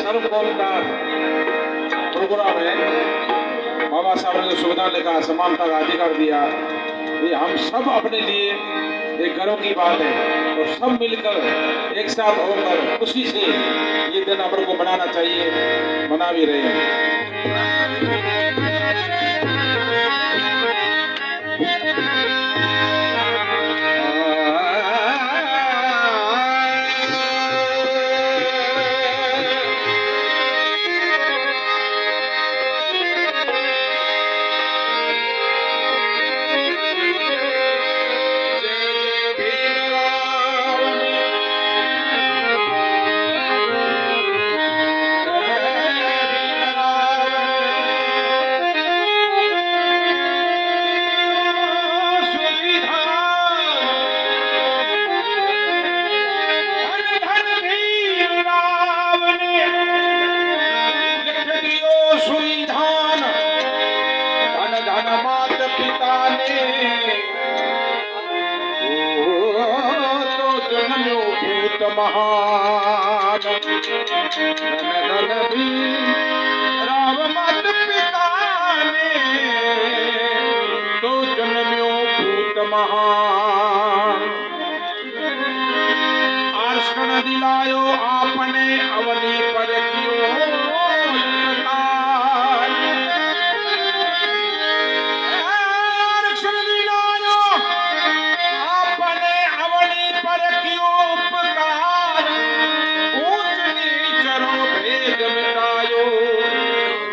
सर्वभौमता programme है। बाबा साहब ने जो संविधान लिखा, समानता का अधिकार दिया, ये हम सब अपने लिए एक गर्व की बात है और सब मिलकर एक साथ होकर खुशी से ये दिन अपन को मनाना चाहिए, मना भी रहे हैं। महान धन भी राम मात पिता ने तो जन्म्यो भूत महान। आर्षण दिलायो आपने अवनी पर कियो उपकार। आर्षण दिलायो आपने अवनी पर कियो उपकार। ऊंच नीचरो भेद मिटायो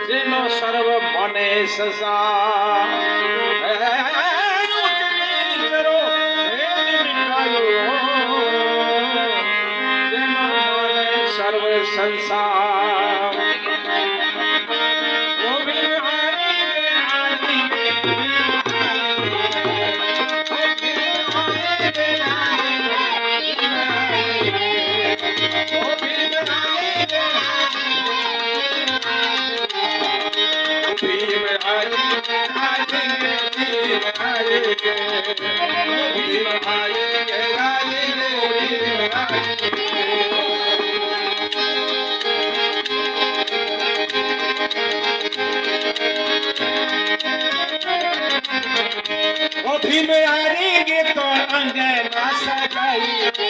जिनो सर्व बने ससार। ऊंच नीचरो भेद मिटायो जिनो बने सर्व संसार। ओ बिहारी के आदि भीम आएंगे तो अंगना सजाएंगे।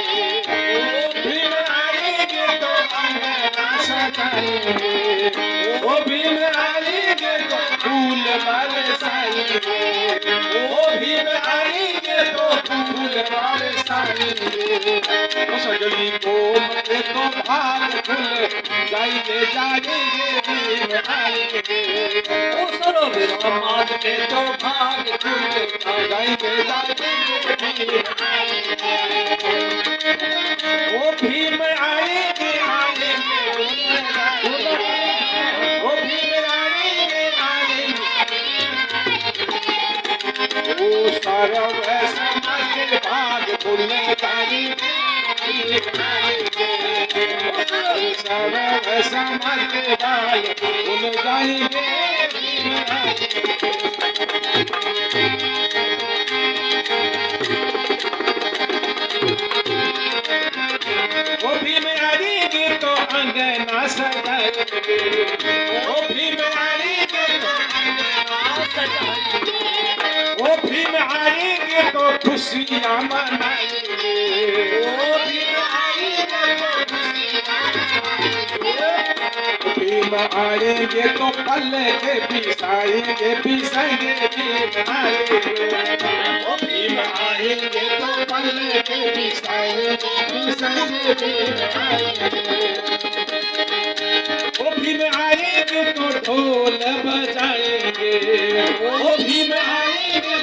भीम आएंगे तो अंगना सजाएंगे। ओ भीम आएंगे तो फूल बरसाएंगे। ओ भीम आएंगे तो फूल बरसाएंगे। सजनी को मत तो भाग खुल जाएंगे जाएंगे भीम आएंगे। ओ सरोवर समाज के तो भाग खुल जाएंगे जाएंगे भीम आएंगे। ओ भीम आएंगे आएंगे ओ भीम आएंगे आएंगे। ओ सर्व समाज के भाग खुल जाएंगे सर्व समाज के भाग खुल जाएंगे भीम आएंगे। ओ भीम आएंगे तो अंगना सजाएंगे। ओ भीम आएंगे तो अंगना सजाएंगे। ओ भीम आएंगे तो खुशियां मनाएंगे। ओ भीम आएंगे तो खुशियां मनाएंगे। भीम आएंगे तो फल के पिसाएंगे पिसाएंगे भीम आएंगे। ओ भीम आएंगे तो फल के पिसाएंगे पिसाएंगे भीम आएंगे। ओ भीम आएंगे तो ढोल बजाएंगे। ओ भीम आएंगे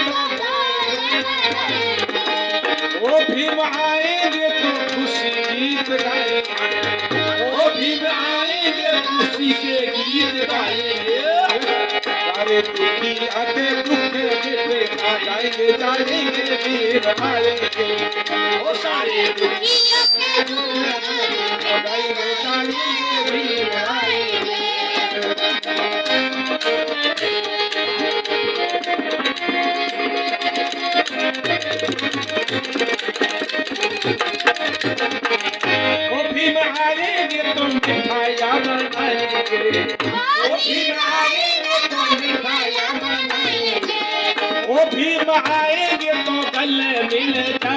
ओ भीम आएंगे तो खुशी गीत गाएंगे। ओ भीम आएंगे खुशी के गीत गाएंगे। सारे दुखी आते दुख मिटे जाएंगे जाएंगे भीम आएंगे। ओ सारे दुखी आते दुख जाएंगे जाएंगे भीम आएंगे। ओ भीम आएंगे तो मिठाइयाँ बनाएंगे, वो भीम आएंगे तो मिठाइयाँ बनाएंगे, वो भीम आएंगे तो गले मिल जाएंगे।